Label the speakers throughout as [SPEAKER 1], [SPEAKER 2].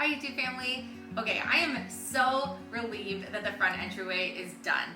[SPEAKER 1] Hi YouTube family. Okay, I am so relieved that the front entryway is done.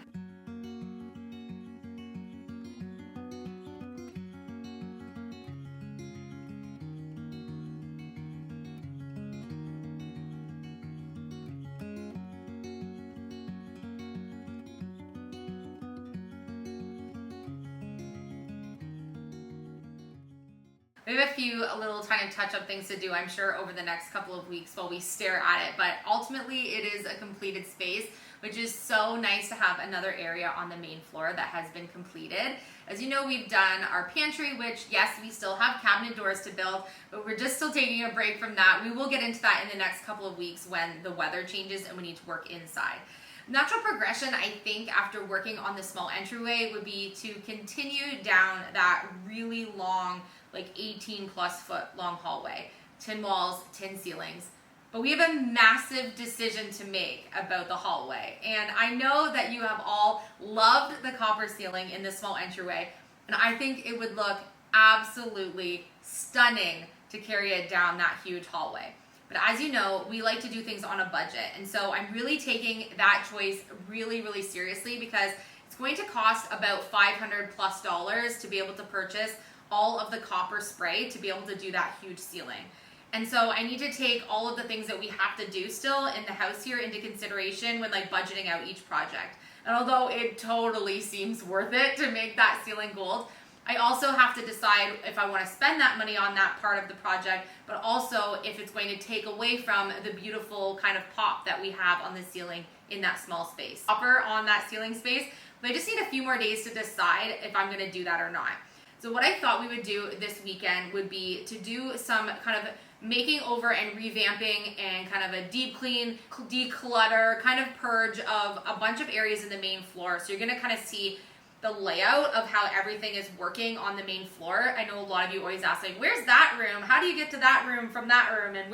[SPEAKER 1] We have a few little tiny touch-up things to do, I'm sure, over the next couple of weeks while we stare at it, but ultimately it is a completed space, which is so nice to have another area on the main floor that has been completed. As you know, we've done our pantry, which yes, we still have cabinet doors to build, but we're just still taking a break from that. We will get into that in the next couple of weeks when the weather changes and we need to work inside. Natural progression, I think, after working on the small entryway would be to continue down that really long, like 18 plus foot long hallway. Tin walls, tin ceilings. But we have a massive decision to make about the hallway. And I know that you have all loved the copper ceiling in the small entryway, and I think it would look absolutely stunning to carry it down that huge hallway. But as you know, we like to do things on a budget. And so I'm really taking that choice really seriously, because it's going to cost about $500 plus to be able to purchase all of the copper spray to be able to do that huge ceiling. And so I need to take all of the things that we have to do still in the house here into consideration when like budgeting out each project. And although it totally seems worth it to make that ceiling gold, I also have to decide if I want to spend that money on that part of the project, but also if it's going to take away from the beautiful kind of pop that we have on the ceiling in that small space. Copper on that ceiling space, but I just need a few more days to decide if I'm going to do that or not. So what I thought we would do this weekend would be to do some kind of making over and revamping and kind of a deep clean, declutter, kind of purge of a bunch of areas in the main floor. So you're going to kind of see the layout of how everything is working on the main floor. I know a lot of you always ask, like, where's that room? How do you get to that room from that room? And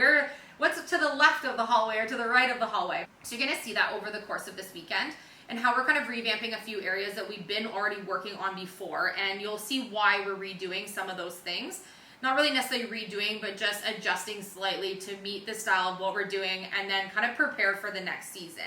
[SPEAKER 1] what's to the left of the hallway or to the right of the hallway? So you're going to see that over the course of this weekend, and how we're kind of revamping a few areas that we've been already working on before, and you'll see why we're redoing some of those things. Not really necessarily redoing, but just adjusting slightly to meet the style of what we're doing and then kind of prepare for the next season.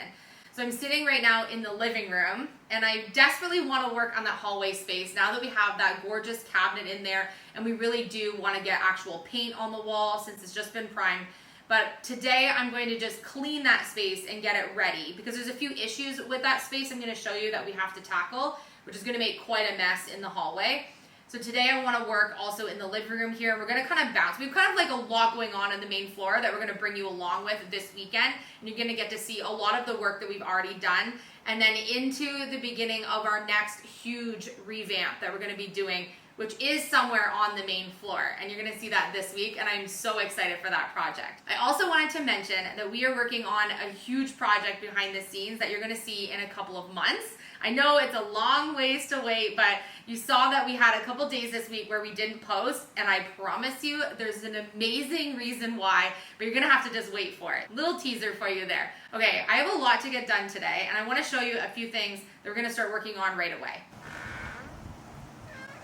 [SPEAKER 1] So I'm sitting right now in the living room, and I desperately want to work on that hallway space now that we have that gorgeous cabinet in there, and we really do want to get actual paint on the wall since it's just been primed. But today I'm going to just clean that space and get it ready, because there's a few issues with that space I'm going to show you that we have to tackle, which is going to make quite a mess in the hallway. So today I want to work also in the living room here. We're going to kind of bounce. We've kind of like a lot going on in the main floor that we're going to bring you along with this weekend. And you're going to get to see a lot of the work that we've already done, and then into the beginning of our next huge revamp that we're going to be doing, which is somewhere on the main floor. And you're going to see that this week, and I'm so excited for that project. I also wanted to mention that we are working on a huge project behind the scenes that you're going to see in a couple of months. I know it's a long ways to wait, but you saw that we had a couple days this week where we didn't post, and I promise you there's an amazing reason why, but you're gonna have to just wait for it. Little teaser for you there. Okay, I have a lot to get done today, and I wanna show you a few things that we're gonna start working on right away.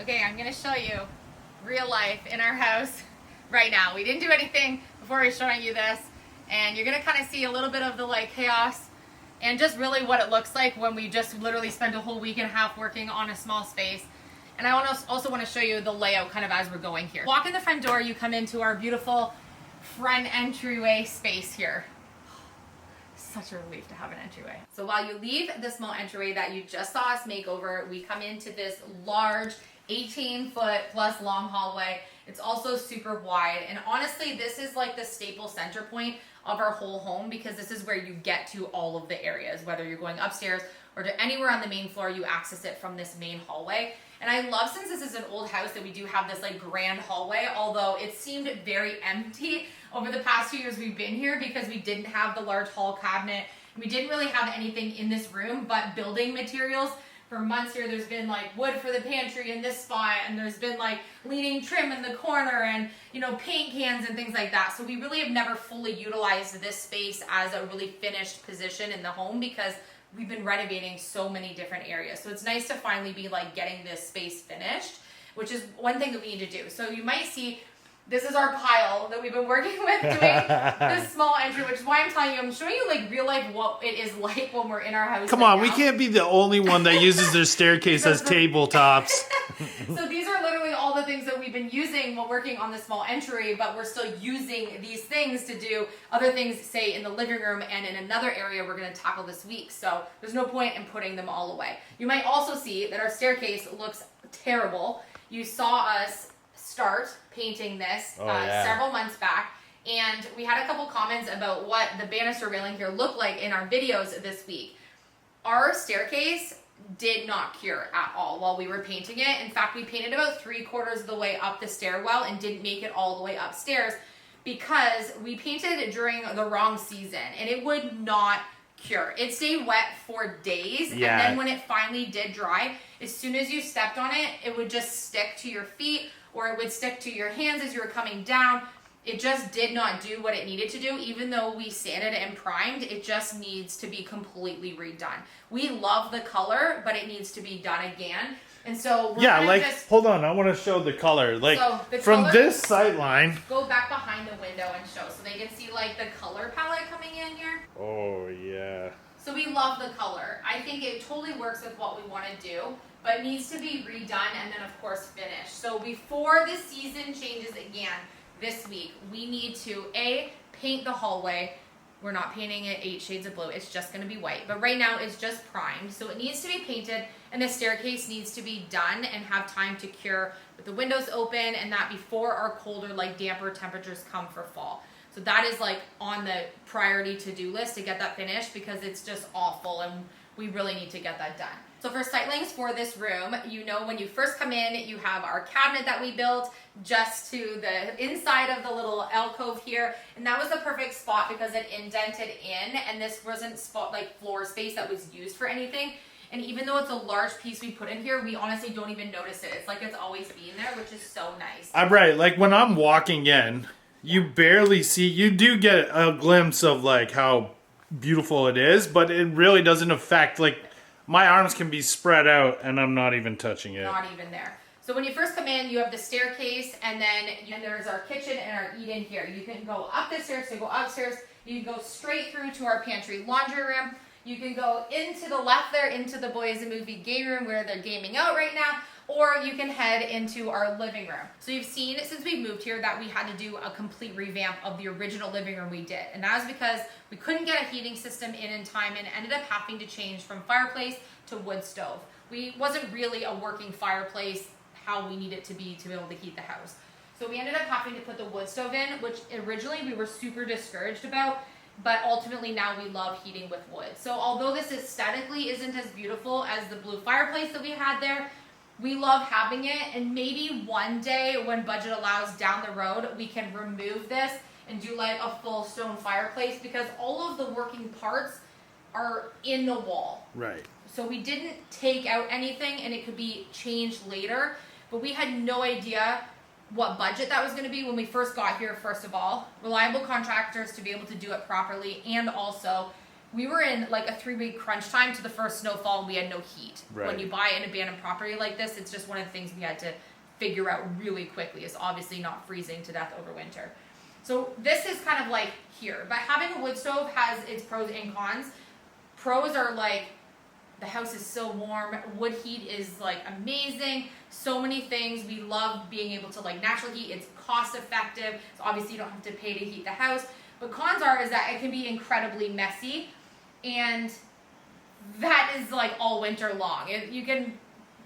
[SPEAKER 1] Okay, I'm gonna show you real life in our house right now. We didn't do anything before I was showing you this, and you're gonna kind of see a little bit of the like chaos and just really what it looks like when we just literally spend a whole week and a half working on a small space. And I also want to show you the layout kind of as we're going here. Walk in the front door, you come into our beautiful front entryway space here. Such a relief to have an entryway. So while you leave the small entryway that you just saw us make over, we come into this large 18-foot plus long hallway. It's also super wide, and honestly this is like the staple center point of our whole home, because this is where you get to all of the areas. Whether you're going upstairs or to anywhere on the main floor, you access it from this main hallway. And I love, since this is an old house, that we do have this like grand hallway, although it seemed very empty over the past few years we've been here, because we didn't have the large hall cabinet. We didn't really have anything in this room but building materials. For months here, there's been like wood for the pantry in this spot, and there's been like leaning trim in the corner, and you know, paint cans and things like that. So we really have never fully utilized this space as a really finished position in the home, because we've been renovating so many different areas. So it's nice to finally be like getting this space finished, which is one thing that we need to do. So you might see This is our pile that we've been working with doing this small entry, which is why I'm telling you, I'm showing you like real life what it is like when we're in our house.
[SPEAKER 2] Come on, we can't be the only one that uses their staircase as tabletops.
[SPEAKER 1] So these are literally all the things that we've been using while working on the small entry, but we're still using these things to do other things, say in the living room and in another area we're going to tackle this week. So there's no point in putting them all away. You might also see that our staircase looks terrible. You saw us start painting this several months back, and we had a couple comments about what the banister railing here looked like in our videos this week. Our staircase did not cure at all while we were painting it. In fact, we painted about 3/4 of the way up the stairwell and didn't make it all the way upstairs because we painted during the wrong season and it would not cure. It stayed wet for days, and then when it finally did dry, as soon as you stepped on it, it would just stick to your feet or it would stick to your hands as you were coming down. It just did not do what it needed to do. Even though we sanded it and primed, it just needs to be completely redone. We love the color, but it needs to be done again. And so we're
[SPEAKER 2] hold on, I want to show the color. Like,
[SPEAKER 1] so the
[SPEAKER 2] from
[SPEAKER 1] color,
[SPEAKER 2] this sight line.
[SPEAKER 1] Go back behind the window and show so they can see like the color palette coming in here.
[SPEAKER 2] Oh, yeah.
[SPEAKER 1] So we love the color. I think it totally works with what we want to do, but it needs to be redone and then of course finished. So before the season changes again this week, we need to paint the hallway. We're not painting it 8 shades of blue. It's just going to be white. But right now it's just primed. So it needs to be painted and the staircase needs to be done and have time to cure with the windows open and that before our colder, like damper temperatures come for fall. So that is like on the priority to-do list to get that finished because it's just awful and we really need to get that done. So for sightlings for this room, you know when you first come in, you have our cabinet that we built just to the inside of the little alcove here. And that was the perfect spot because it indented in and this wasn't like floor space that was used for anything. And even though it's a large piece we put in here, we honestly don't even notice it. It's like it's always been there, which is so nice.
[SPEAKER 2] I'm right. Like when I'm walking in, you barely see, you do get a glimpse of like how beautiful it is, but it really doesn't affect, like my arms can be spread out and I'm not even touching it.
[SPEAKER 1] Not even there. So when you first come in, you have the staircase and then there's our kitchen and our eat-in here. You can go up the stairs to go upstairs. You can go straight through to our pantry laundry room. You can go into the left there, into the boys and movie game room where they're gaming out right now, or you can head into our living room. So you've seen since we moved here that we had to do a complete revamp of the original living room we did. And that was because we couldn't get a heating system in time and ended up having to change from fireplace to wood stove. We wasn't really a working fireplace how we need it to be able to heat the house. So we ended up having to put the wood stove in, which originally we were super discouraged about, but ultimately now we love heating with wood. So although this aesthetically isn't as beautiful as the blue fireplace that we had there, we love having it, and maybe one day when budget allows down the road, we can remove this and do like a full stone fireplace because all of the working parts are in the wall.
[SPEAKER 2] Right.
[SPEAKER 1] So we didn't take out anything and it could be changed later, but we had no idea what budget that was going to be when we first got here, first of all. Reliable contractors to be able to do it properly, and also we were in like a 3-week crunch time to the first snowfall and we had no heat.
[SPEAKER 2] Right.
[SPEAKER 1] When you buy an abandoned property like this, it's just one of the things we had to figure out really quickly. It's obviously not freezing to death over winter. So this is kind of like here, but having a wood stove has its pros and cons. Pros are like, the house is so warm, wood heat is like amazing, so many things. We love being able to like natural heat, it's cost effective, so obviously you don't have to pay to heat the house. But cons is that it can be incredibly messy, and that is like all winter long. You can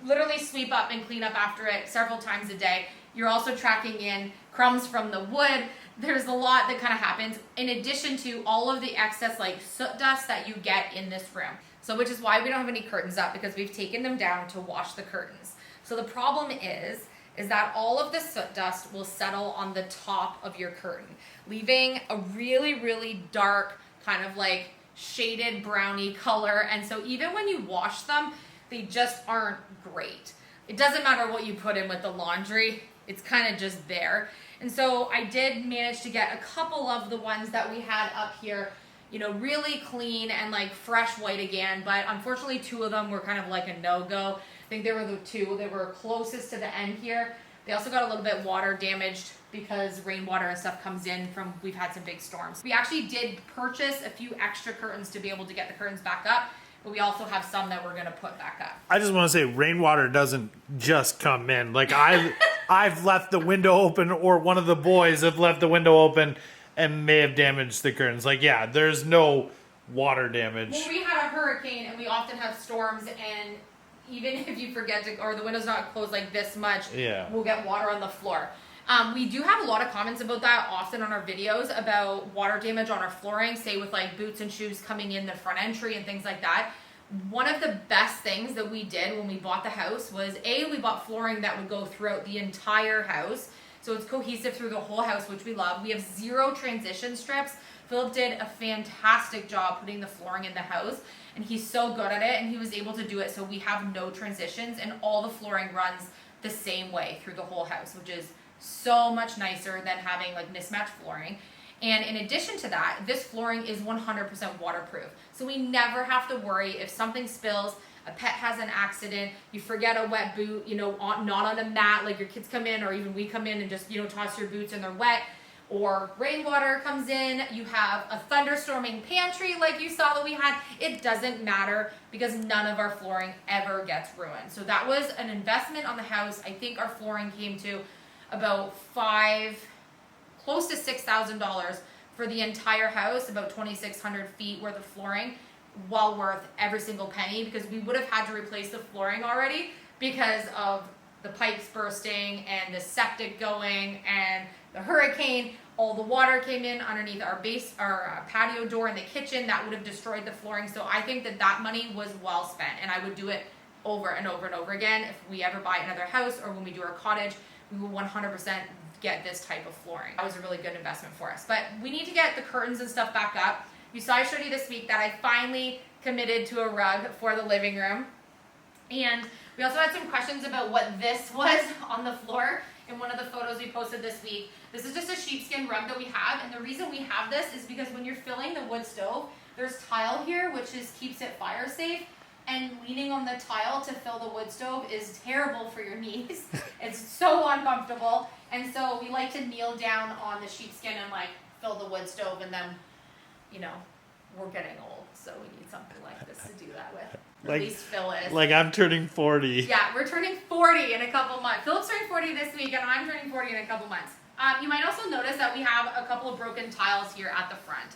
[SPEAKER 1] literally sweep up and clean up after it several times a day. You're also tracking in crumbs from the wood. There's a lot that kind of happens in addition to all of the excess like soot dust that you get in this room. So which is why we don't have any curtains up, because we've taken them down to wash the curtains. So the problem is that all of the soot dust will settle on the top of your curtain, leaving a really, really dark kind of like shaded brownie color. And so even when you wash them, they just aren't great. It doesn't matter what you put in with the laundry, it's kind of just there. And so I did manage to get a couple of the ones that we had up here, you know, really clean and like fresh white again, but unfortunately 2 of them were kind of like a no-go. I think they were the 2 that were closest to the end here. They also got a little bit water damaged because rainwater and stuff comes in from, we've had some big storms. We actually did purchase a few extra curtains to be able to get the curtains back up, but we also have some that we're gonna put back up.
[SPEAKER 2] I just want to say rainwater doesn't just come in. Like I've left the window open, or one of the boys have left the window open and may have damaged the curtains. Like, yeah, there's no water damage.
[SPEAKER 1] Well, we had a hurricane and we often have storms, and even if you forget to, or the window's not closed like this much, we'll get water on the floor. We do have a lot of comments about that often on our videos about water damage on our flooring, say with like boots and shoes coming in the front entry and things like that. One of the best things that we did when we bought the house was we bought flooring that would go throughout the entire house. So it's cohesive through the whole house, which we love. We have 0 transition strips. Philip did a fantastic job putting the flooring in the house, and he's so good at it, and he was able to do it so we have no transitions, and all the flooring runs the same way through the whole house, which is so much nicer than having like mismatched flooring. And in addition to that, this flooring is 100% waterproof. So we never have to worry if something spills, a pet has an accident, you forget a wet boot, you know, not on a mat, like your kids come in, or even we come in and just, you know, toss your boots and they're wet, or rainwater comes in, you have a thunderstorming pantry like you saw that we had. It doesn't matter because none of our flooring ever gets ruined. So that was an investment on the house. I think our flooring came to about close to $6,000 for the entire house, about 2,600 feet worth of flooring, well worth every single penny, because we would have had to replace the flooring already because of the pipes bursting and the septic going and the hurricane. All the water came in underneath our patio door in the kitchen. That would have destroyed the flooring. So I think that money was well spent, and I would do it over and over and over again. If we ever buy another house or when we do our cottage, we will 100% get this type of flooring. That was a really good investment for us. But we need to get the curtains and stuff back up. You saw I showed you this week that I finally committed to a rug for the living room. And we also had some questions about what this was on the floor in one of the photos we posted this week. This is just a sheepskin rug that we have, and the reason we have this is because when you're filling the wood stove, there's tile here which keeps it fire safe, and leaning on the tile to fill the wood stove is terrible for your knees. It's so uncomfortable, and so we like to kneel down on the sheepskin and like fill the wood stove, and then, you know, we're getting old, so we need something like this to do that with. At least Phil is.
[SPEAKER 2] Like I'm turning 40.
[SPEAKER 1] Yeah, we're turning 40 in a couple months. Philip's turning 40 this week, and I'm turning 40 in a couple months. You might also notice that we have a couple of broken tiles here at the front.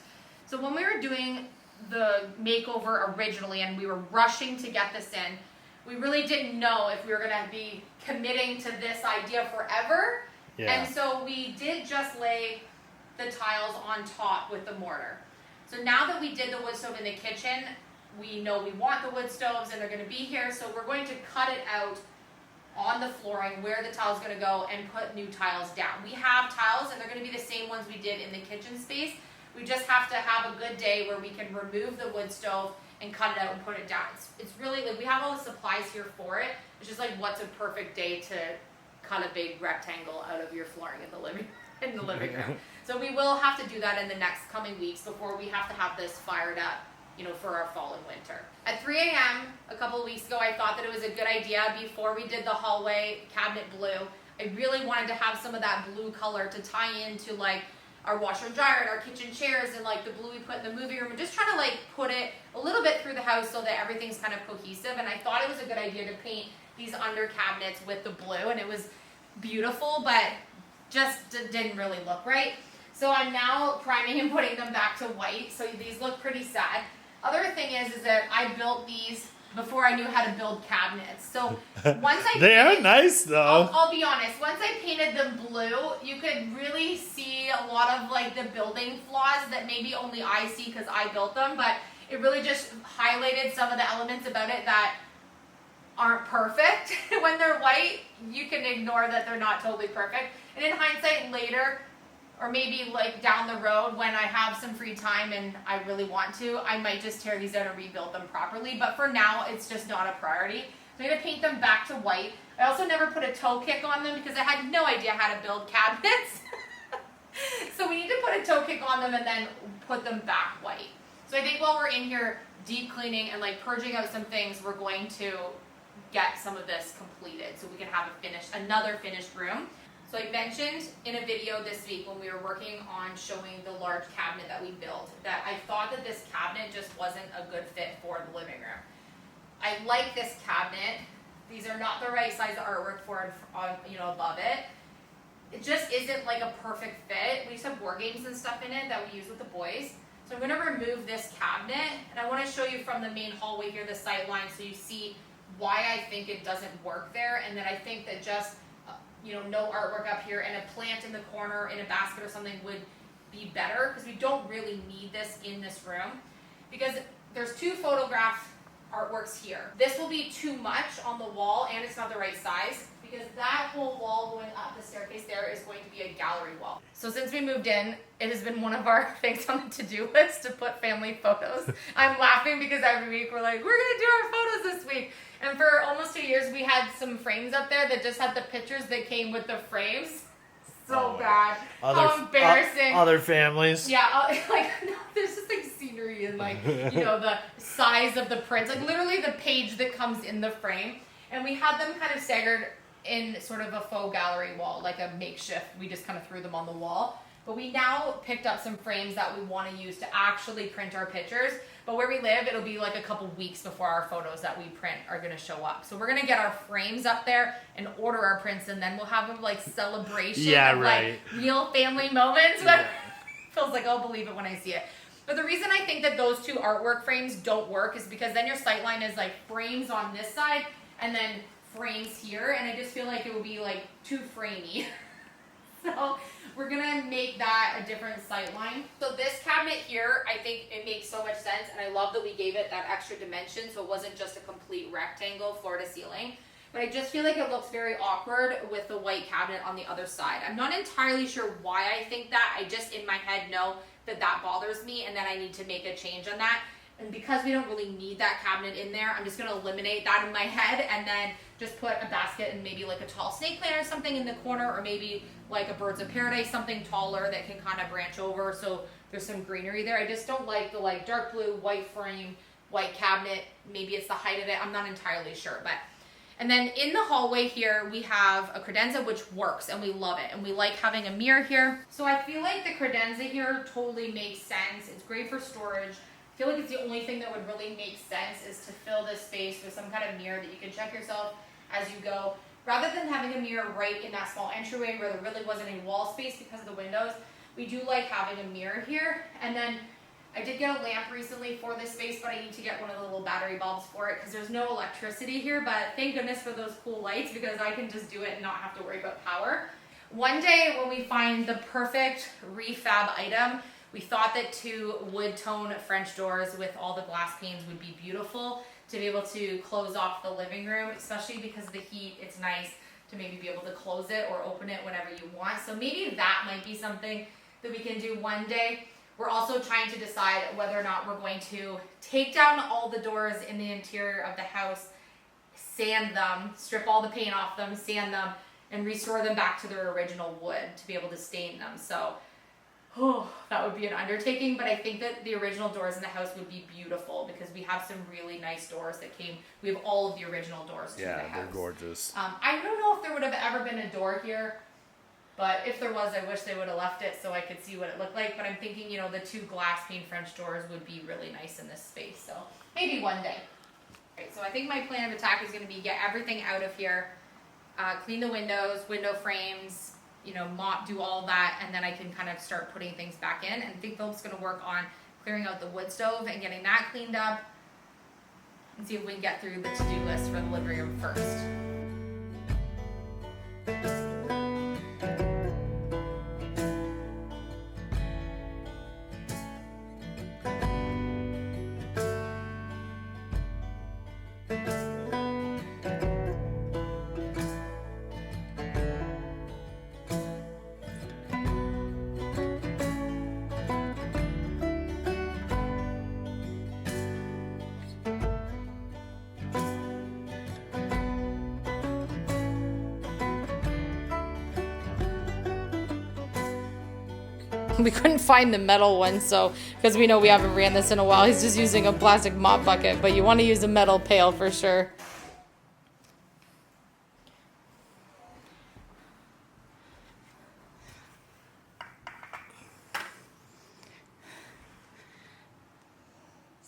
[SPEAKER 1] So when we were doing the makeover originally and we were rushing to get this in, we really didn't know if we were going to be committing to this idea forever. Yeah. And so we did just lay the tiles on top with the mortar. So now that we did the wood stove in the kitchen, we know we want the wood stoves and they're going to be here, so we're going to cut it out on the flooring where the tile is going to go and put new tiles down. We have tiles and they're going to be the same ones we did in the kitchen space. We just have to have a good day where we can remove the wood stove and cut it out and put it down. It's really, like, we have all the supplies here for it. It's just like, what's a perfect day to cut a big rectangle out of your flooring in the living room. So we will have to do that in the next coming weeks before we have to have this fired up, you know, for our fall and winter. At 3 a.m. a couple of weeks ago, I thought that it was a good idea, before we did the hallway cabinet blue, I really wanted to have some of that blue color to tie into like our washer and dryer and our kitchen chairs and like the blue we put in the movie room, and just trying to like put it a little bit through the house so that everything's kind of cohesive. And I thought it was a good idea to paint these under cabinets with the blue, and it was beautiful, but just didn't really look right. So I'm now priming and putting them back to white, so these look pretty sad. Other thing is that I built these before I knew how to build cabinets. So once I
[SPEAKER 2] they are nice though.
[SPEAKER 1] I'll be honest, once I painted them blue, you could really see a lot of like the building flaws that maybe only I see because I built them, but it really just highlighted some of the elements about it that aren't perfect. When they're white, you can ignore that they're not totally perfect. And in hindsight later, or maybe like down the road when I have some free time and I really want to, I might just tear these out and rebuild them properly. But for now, it's just not a priority. So I'm going to paint them back to white. I also never put a toe kick on them because I had no idea how to build cabinets. So we need to put a toe kick on them and then put them back white. So I think while we're in here deep cleaning and like purging out some things, we're going to get some of this completed so we can have another finished room. So I mentioned in a video this week when we were working on showing the large cabinet that we built that I thought that this cabinet just wasn't a good fit for the living room. I like this cabinet. These are not the right size artwork for it, above it. It just isn't like a perfect fit. We used to have board games and stuff in it that we use with the boys. So I'm going to remove this cabinet, and I want to show you from the main hallway here, the sight line, so you see why I think it doesn't work there, and then I think that just no artwork up here and a plant in the corner in a basket or something would be better, because we don't really need this in this room, because there's 2 photograph artworks here. This will be too much on the wall, and it's not the right size, because that whole wall going up the staircase there is going to be a gallery wall. So since we moved in, it has been one of our things on the to-do list to put family photos. I'm laughing because every week we're like, we're gonna do our photos this week. And for almost 2 years, we had some frames up there that just had the pictures that came with the frames. So bad. How embarrassing.
[SPEAKER 2] Other families.
[SPEAKER 1] Yeah, there's just like scenery and the size of the prints, like literally the page that comes in the frame. And we had them kind of staggered in sort of a faux gallery wall, like a makeshift. We just kind of threw them on the wall. But we now picked up some frames that we want to use to actually print our pictures. But where we live, it'll be like a couple weeks before our photos that we print are going to show up. So we're going to get our frames up there and order our prints, and then we'll have a like celebration of like real family moments. Yeah. Feels like I'll believe it when I see it. But the reason I think that those 2 artwork frames don't work is because then your sight line is like frames on this side and then frames here, and I just feel like it would be like too framey. So we're gonna make that a different sight line. So this cabinet here, I think it makes so much sense, and I love that we gave it that extra dimension so it wasn't just a complete rectangle floor to ceiling. But I just feel like it looks very awkward with the white cabinet on the other side. I'm not entirely sure why I think that. I just in my head know that that bothers me and that I need to make a change on that. And because we don't really need that cabinet in there, I'm just going to eliminate that in my head and then just put a basket and maybe like a tall snake plant or something in the corner, or maybe like a birds of paradise, something taller that can kind of branch over so there's some greenery there. I just don't like the like dark blue, white frame, white cabinet. Maybe it's the height of it. I'm not entirely sure. And then in the hallway here, we have a credenza, which works, and we love it. And we like having a mirror here. So I feel like the credenza here totally makes sense. It's great for storage. I feel like it's the only thing that would really make sense is to fill this space with some kind of mirror that you can check yourself as you go. Rather than having a mirror right in that small entryway where there really wasn't any wall space because of the windows, we do like having a mirror here. And then I did get a lamp recently for this space, but I need to get one of the little battery bulbs for it because there's no electricity here. But thank goodness for those cool lights, because I can just do it and not have to worry about power. One day when we find the perfect refab item, we thought that 2 wood tone French doors with all the glass panes would be beautiful to be able to close off the living room, especially because of the heat. It's nice to maybe be able to close it or open it whenever you want. So maybe that might be something that we can do one day. We're also trying to decide whether or not we're going to take down all the doors in the interior of the house, sand them, strip all the paint off them, sand them, and restore them back to their original wood to be able to stain them. So that would be an undertaking, but I think that the original doors in the house would be beautiful because we have some really nice doors that came. We have all of the original doors to the house. Yeah, they're gorgeous. I don't know if there would have ever been a door here, but if there was, I wish they would have left it so I could see what it looked like. But I'm thinking, the 2 glass pane French doors would be really nice in this space. So maybe one day. All right, so I think my plan of attack is going to be get everything out of here, clean the windows, window frames, mop, do all that, and then I can kind of start putting things back in. And I think Philip's going to work on clearing out the wood stove and getting that cleaned up, and see if we can get through the to-do list for the living room first. We couldn't find the metal one, so because we know we haven't ran this in a while, he's just using a plastic mop bucket, but you want to use a metal pail for sure.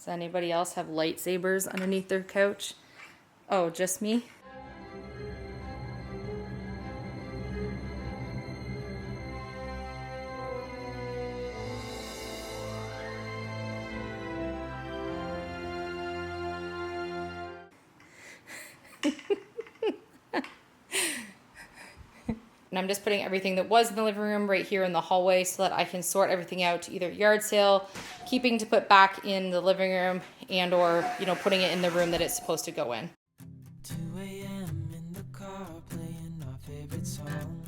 [SPEAKER 1] Does anybody else have lightsabers underneath their couch? Oh, just me? And I'm just putting everything that was in the living room right here in the hallway so that I can sort everything out to either yard sale, keeping to put back in the living room, and or, you know, putting it in the room that it's supposed to go in.
[SPEAKER 3] 2 a.m. in the car playing our favorite song.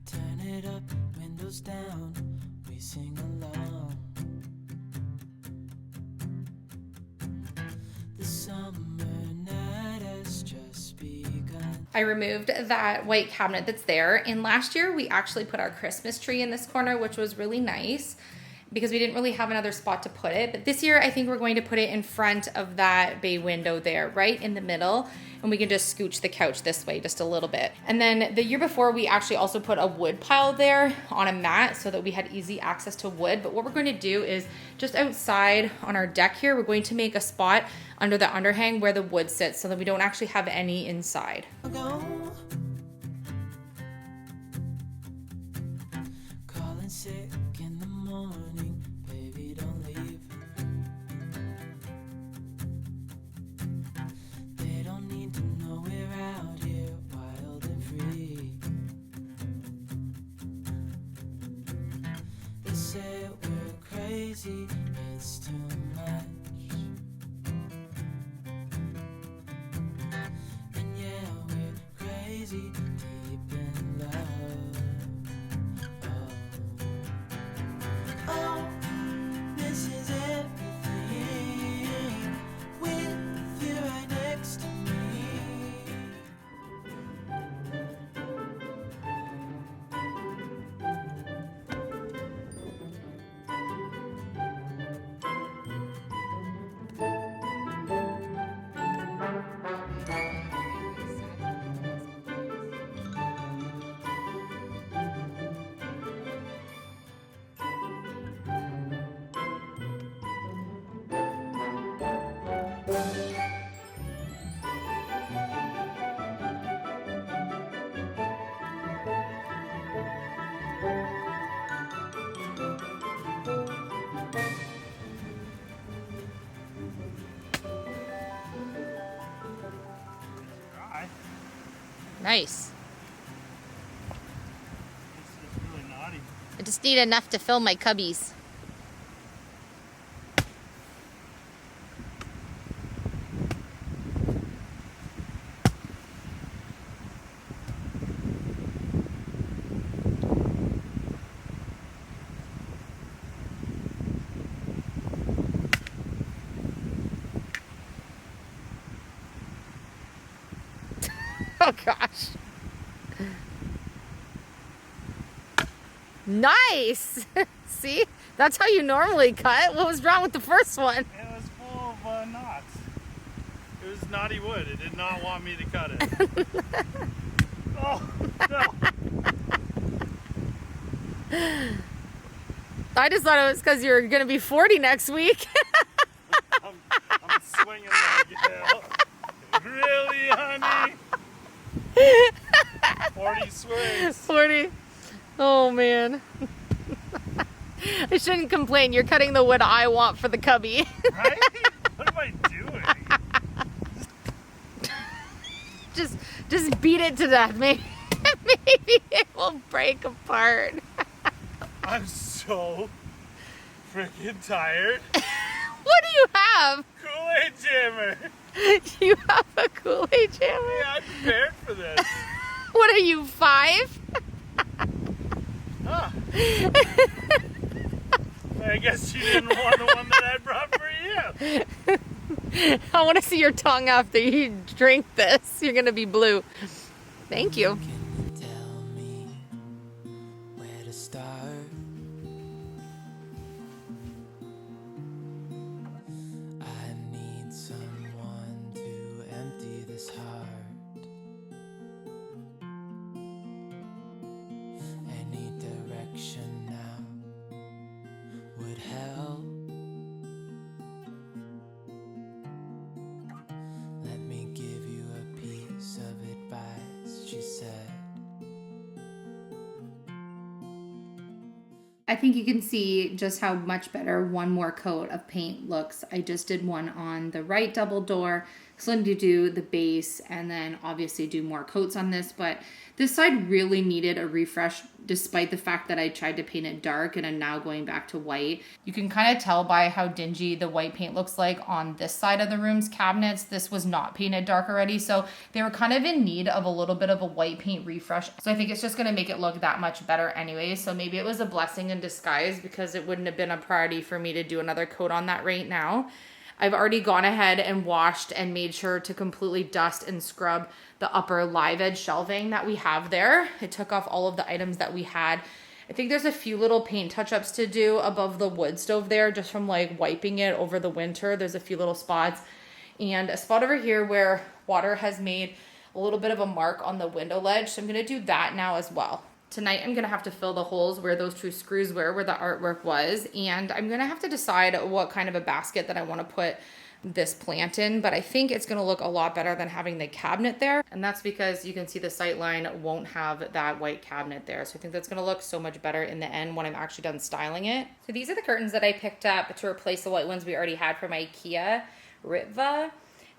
[SPEAKER 3] Turn it up, windows down, we sing along. The summer night has just begun.
[SPEAKER 1] I removed that white cabinet that's there, and last year we actually put our Christmas tree in this corner, which was really nice because we didn't really have another spot to put it. But this year I think we're going to put it in front of that bay window there, right in the middle, and we can just scooch the couch this way just a little bit. And then the year before we actually also put a wood pile there on a mat so that we had easy access to wood. But what we're going to do is just outside on our deck here, we're going to make a spot under the underhang where the wood sits so that we don't actually have any inside.
[SPEAKER 3] Calling sick in the morning, baby, don't leave. They don't need to know we're out here wild and free. They say we're crazy, it's too much. And yeah, we're crazy, deep in love. Oh, this is everything with you right next to me.
[SPEAKER 1] Nice.
[SPEAKER 2] It's really naughty.
[SPEAKER 1] I just need enough to fill my cubbies. Oh gosh. Nice. See? That's how you normally cut. What was wrong with the first one?
[SPEAKER 2] It was full of knots. It was naughty wood. It did not want me to cut it. Oh, no.
[SPEAKER 1] I just thought it was because you're going to be 40 next week.
[SPEAKER 2] I'm swinging like hell. Really, honey? 40 swings.
[SPEAKER 1] 40. Oh, man. I shouldn't complain. You're cutting the wood I want for the cubby.
[SPEAKER 2] Right? What am I doing?
[SPEAKER 1] Just beat it to death. Maybe it will break apart.
[SPEAKER 2] I'm so freaking tired.
[SPEAKER 1] What do you have?
[SPEAKER 2] Kool-Aid jammer.
[SPEAKER 1] You have a Kool-Aid jammer?
[SPEAKER 2] Yeah, I prepared for this.
[SPEAKER 1] What are you, 5?
[SPEAKER 2] Huh. I guess you didn't want the one that I brought for you.
[SPEAKER 1] I want to see your tongue after you drink this. You're going to be blue. Thank you.
[SPEAKER 3] Can you tell me where to start? I need someone to empty this heart. I need direction now. would help. Let me give you a piece of advice, she said.
[SPEAKER 1] I think you can see just how much better one more coat of paint looks. I just did one on the right double door. Still need to do the base and then obviously do more coats on this, but this side really needed a refresh despite the fact that I tried to paint it dark and I'm now going back to white. You can kind of tell by how dingy the white paint looks like on this side of the room's cabinets. This was not painted dark already, so they were kind of in need of a little bit of a white paint refresh. So I think it's just going to make it look that much better anyway. So maybe it was a blessing in disguise because it wouldn't have been a priority for me to do another coat on that right now. I've already gone ahead and washed and made sure to completely dust and scrub the upper live edge shelving that we have there. It took off all of the items that we had. I think there's a few little paint touch-ups to do above the wood stove there just from like wiping it over the winter. There's a few little spots and a spot over here where water has made a little bit of a mark on the window ledge. So I'm going to do that now as well. Tonight I'm going to have to fill the holes where those two screws were, where the artwork was, and I'm going to have to decide what kind of a basket that I want to put this plant in, but I think it's going to look a lot better than having the cabinet there, and that's because you can see the sight line won't have that white cabinet there, so I think that's going to look so much better in the end when I'm actually done styling it. So these are the curtains that I picked up to replace the white ones we already had from IKEA, REVAMP.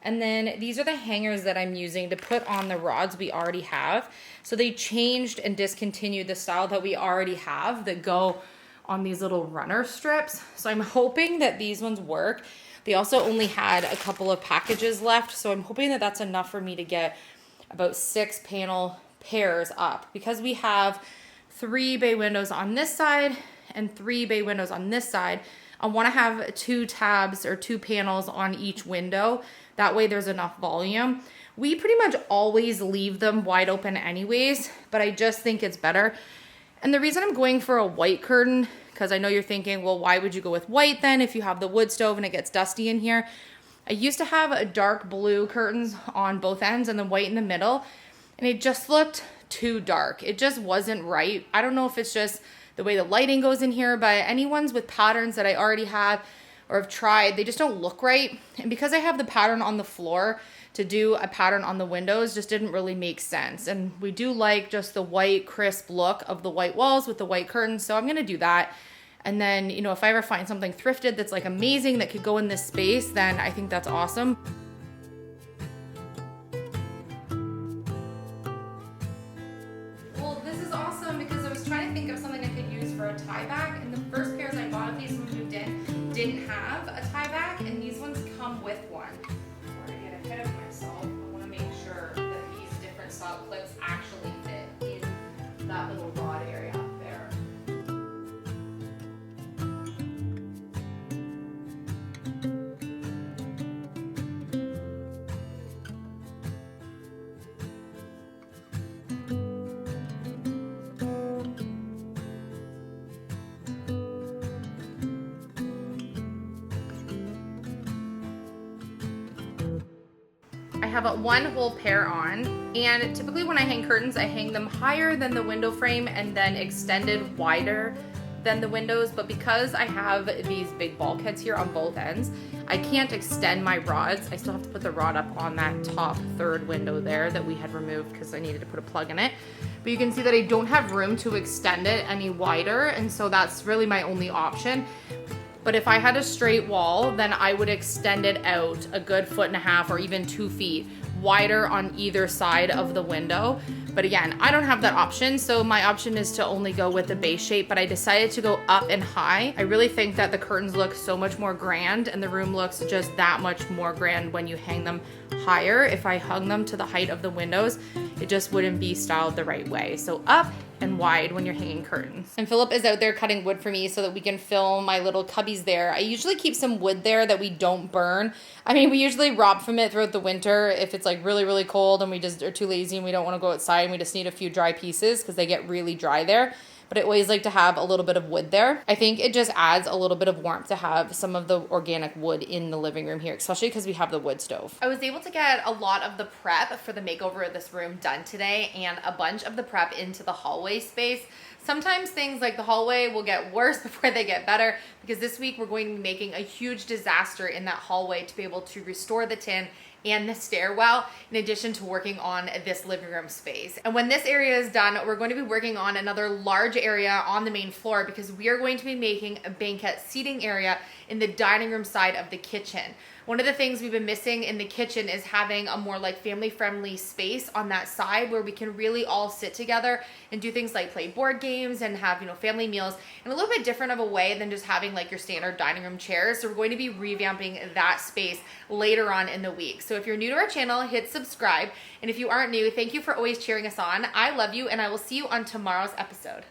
[SPEAKER 1] And then these are the hangers that I'm using to put on the rods we already have. So they changed and discontinued the style that we already have that go on these little runner strips. So I'm hoping that these ones work. They also only had a couple of packages left. So I'm hoping that that's enough for me to get about 6 panel pairs up. Because we have 3 bay windows on this side and 3 bay windows on this side, I want to have 2 tabs or 2 panels on each window. That way there's enough volume. We pretty much always leave them wide open anyways, but I just think it's better. And the reason I'm going for a white curtain, because I know you're thinking, well, why would you go with white then if you have the wood stove and it gets dusty in here? I used to have a dark blue curtains on both ends and then white in the middle, and it just looked too dark. It just wasn't right. I don't know if it's just the way the lighting goes in here, but any ones with patterns that I already have or have tried, they just don't look right. And because I have the pattern on the floor, to do a pattern on the windows just didn't really make sense. And we do like just the white crisp look of the white walls with the white curtains, so I'm gonna do that. And then, you know, if I ever find something thrifted that's like amazing that could go in this space, then I think that's awesome. Well, this is awesome because I was trying to think of something I could use for a tie back, and the first pairs I bought of these when we moved in didn't have a tie back, and these ones come with one. Before I get ahead of myself, I want to make sure that these different style clips actually fit in that little rod area up there. I have a 1 whole pair on, and typically when I hang curtains, I hang them higher than the window frame and then extended wider than the windows, but because I have these big bulkheads here on both ends, I can't extend my rods. I still have to put the rod up on that top 3rd window there that we had removed because I needed to put a plug in it. But you can see that I don't have room to extend it any wider, and so that's really my only option. But if I had a straight wall, then I would extend it out a good 1.5 feet or even 2 feet wider on either side of the window. But again, I don't have that option, so my option is to only go with the base shape, but I decided to go up and high. I really think that the curtains look so much more grand and the room looks just that much more grand when you hang them higher. If I hung them to the height of the windows, it just wouldn't be styled the right way. So up and wide when you're hanging curtains. And Philip is out there cutting wood for me so that we can fill my little cubbies there. I usually keep some wood there that we don't burn. I mean, we usually rob from it throughout the winter if it's like really, really cold and we just are too lazy and we don't want to go outside and we just need a few dry pieces because they get really dry there. But I always like to have a little bit of wood there. I think it just adds a little bit of warmth to have some of the organic wood in the living room here, especially because we have the wood stove. I was able to get a lot of the prep for the makeover of this room done today and a bunch of the prep into the hallway space. Sometimes things like the hallway will get worse before they get better, because this week we're going to be making a huge disaster in that hallway to be able to restore the tin and the stairwell, in addition to working on this living room space. And when this area is done, we're going to be working on another large area on the main floor, because we are going to be making a banquet seating area in the dining room side of the kitchen. One of the things we've been missing in the kitchen is having a more like family-friendly space on that side where we can really all sit together and do things like play board games and have, you know, family meals in a little bit different of a way than just having like your standard dining room chairs. So we're going to be revamping that space later on in the week. So if you're new to our channel, hit subscribe. And if you aren't new, thank you for always cheering us on. I love you, and I will see you on tomorrow's episode.